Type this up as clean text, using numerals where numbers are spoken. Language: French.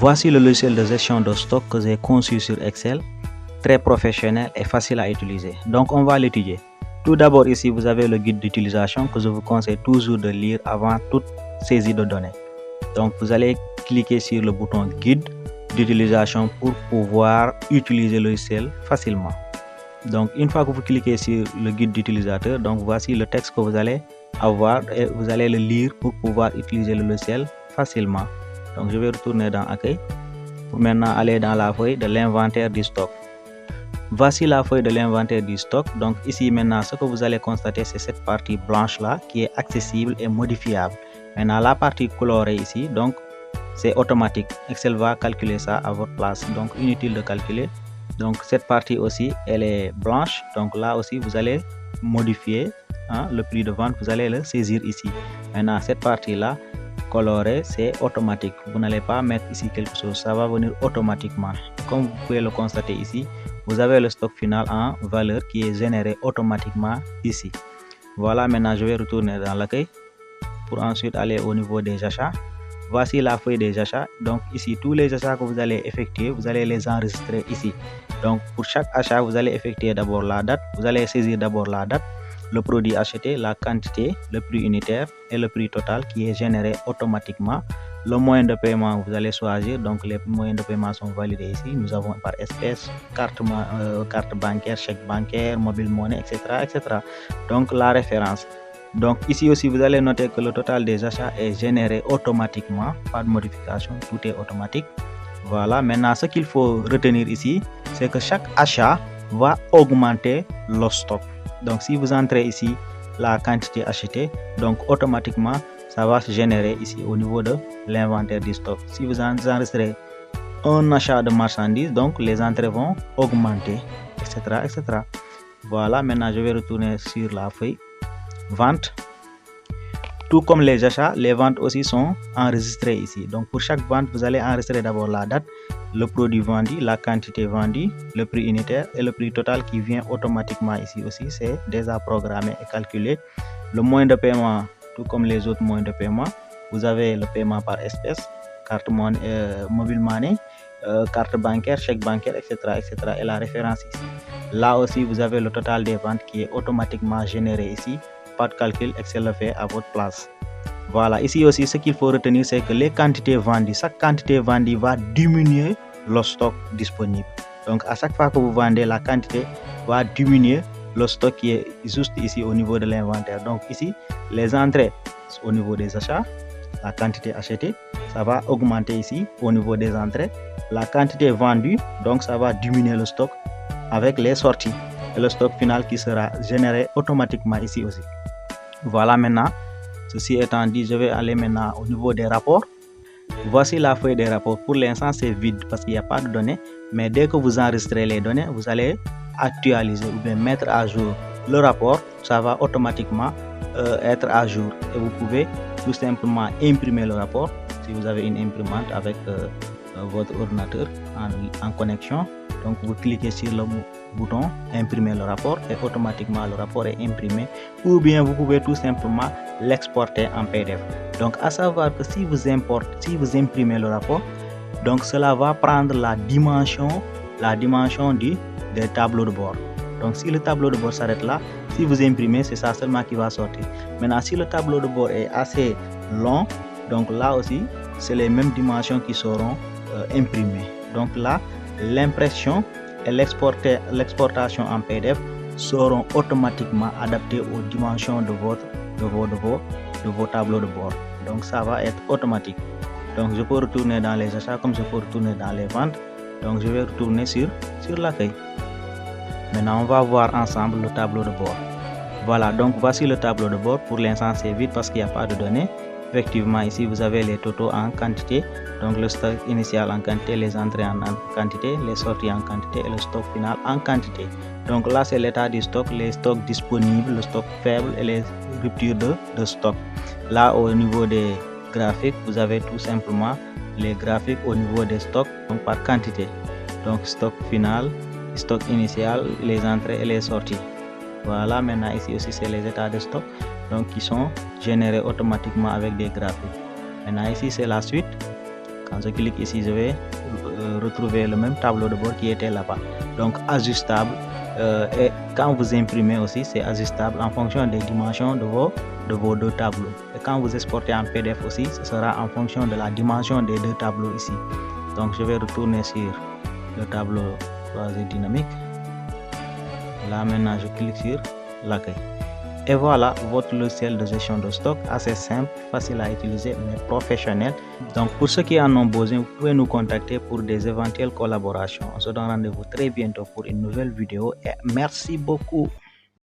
Voici le logiciel de gestion de stock que j'ai conçu sur Excel, très professionnel et facile à utiliser. Donc on va l'étudier. Tout d'abord ici vous avez le guide d'utilisation que je vous conseille toujours de lire avant toute saisie de données. Donc vous allez cliquer sur le bouton guide d'utilisation pour pouvoir utiliser le logiciel facilement. Donc une fois que vous cliquez sur le guide d'utilisateur, donc voici le texte que vous allez avoir et vous allez le lire pour pouvoir utiliser le logiciel facilement. Donc je vais retourner dans accueil pour maintenant aller dans la feuille de l'inventaire du stock. Voici la feuille de l'inventaire du stock. Donc ici maintenant ce que vous allez constater, c'est cette partie blanche là qui est accessible et modifiable. Maintenant la partie colorée ici, donc c'est automatique. Excel va calculer ça à votre place, donc inutile de calculer. Donc cette partie aussi elle est blanche, donc là aussi vous allez modifier le prix de vente, vous allez le saisir ici. Maintenant cette partie là colorée, c'est automatique, vous n'allez pas mettre ici quelque chose, ça va venir automatiquement. Comme vous pouvez le constater ici, vous avez le stock final en valeur qui est généré automatiquement ici. Voilà, maintenant je vais retourner dans l'accueil pour ensuite aller au niveau des achats. Voici la feuille des achats. Donc ici tous les achats que vous allez effectuer, vous allez les enregistrer ici. Donc pour chaque achat vous allez effectuer d'abord la date, vous allez saisir d'abord la date, le produit acheté, la quantité, le prix unitaire et le prix total qui est généré automatiquement. Le moyen de paiement vous allez choisir, donc les moyens de paiement sont validés ici. Nous avons par espèce, carte bancaire, chèque bancaire, mobile money, etc. Donc la référence. Donc ici aussi vous allez noter que le total des achats est généré automatiquement, pas de modification, tout est automatique. Voilà, maintenant ce qu'il faut retenir ici, c'est que chaque achat va augmenter le stock. Donc si vous entrez ici la quantité achetée, donc automatiquement ça va se générer ici au niveau de l'inventaire du stock. Si vous enregistrez un achat de marchandises, donc les entrées vont augmenter, etc. Voilà, maintenant je vais retourner sur la feuille vente. Tout comme les achats, les ventes aussi sont enregistrées ici. Donc pour chaque vente, vous allez enregistrer d'abord la date, le produit vendu, la quantité vendue, le prix unitaire et le prix total qui vient automatiquement ici aussi. C'est déjà programmé et calculé. Le moyen de paiement, tout comme les autres moyens de paiement, vous avez le paiement par espèce, carte mobile money, carte bancaire, chèque bancaire, etc. Et la référence ici. Là aussi, vous avez le total des ventes qui est automatiquement généré ici. Pas de calcul, Excel le fait à votre place. Voilà, ici aussi ce qu'il faut retenir, c'est que les quantités vendues, chaque quantité vendue va diminuer le stock disponible. Donc à chaque fois que vous vendez, la quantité va diminuer le stock qui est juste ici au niveau de l'inventaire. Donc ici les entrées au niveau des achats, la quantité achetée, ça va augmenter ici au niveau des entrées. La quantité vendue, donc ça va diminuer le stock avec les sorties et le stock final qui sera généré automatiquement ici aussi. Voilà, maintenant ceci étant dit, je vais aller maintenant au niveau des rapports. Voici la feuille des rapports. Pour l'instant c'est vide parce qu'il n'y a pas de données, mais dès que vous enregistrez les données, vous allez actualiser ou bien mettre à jour le rapport. Ça va automatiquement être à jour et vous pouvez tout simplement imprimer le rapport si vous avez une imprimante avec votre ordinateur en connexion. Donc vous cliquez sur le bouton imprimer le rapport et automatiquement le rapport est imprimé, ou bien vous pouvez tout simplement l'exporter en PDF. Donc à savoir que si vous imprimez le rapport, donc cela va prendre la dimension des tableaux de bord. Donc si le tableau de bord s'arrête là, si vous imprimez, c'est ça seulement qui va sortir. Maintenant si le tableau de bord est assez long, donc là aussi c'est les mêmes dimensions qui seront imprimées. Donc là l'impression et l'exportation en PDF seront automatiquement adaptés aux dimensions de vos tableaux de bord. Donc ça va être automatique. Donc je peux retourner dans les achats comme je peux retourner dans les ventes. Donc je vais retourner sur l'accueil. Maintenant on va voir ensemble le tableau de bord. Voilà, donc voici le tableau de bord. Pour l'instant c'est vide parce qu'il n'y a pas de données. Effectivement ici vous avez les totaux en quantité, donc le stock initial en quantité, les entrées en quantité, les sorties en quantité et le stock final en quantité. Donc là c'est l'état du stock, les stocks disponibles, le stock faible et les ruptures de stock. Là au niveau des graphiques, vous avez tout simplement les graphiques au niveau des stocks, donc par quantité. Donc stock final, stock initial, les entrées et les sorties. Voilà, maintenant ici aussi c'est les états de stock, donc qui sont générés automatiquement avec des graphiques. Maintenant ici c'est la suite. Quand je clique ici, je vais retrouver le même tableau de bord qui était là-bas. Donc ajustable, et quand vous imprimez aussi, c'est ajustable en fonction des dimensions de vos deux tableaux. Et quand vous exportez en PDF aussi, ce sera en fonction de la dimension des deux tableaux ici. Donc je vais retourner sur le tableau croisé dynamique. Là maintenant je clique sur l'accueil. Et voilà votre logiciel de gestion de stock, assez simple, facile à utiliser mais professionnel. Donc pour ceux qui en ont besoin, vous pouvez nous contacter pour des éventuelles collaborations. On se donne rendez-vous très bientôt pour une nouvelle vidéo et merci beaucoup.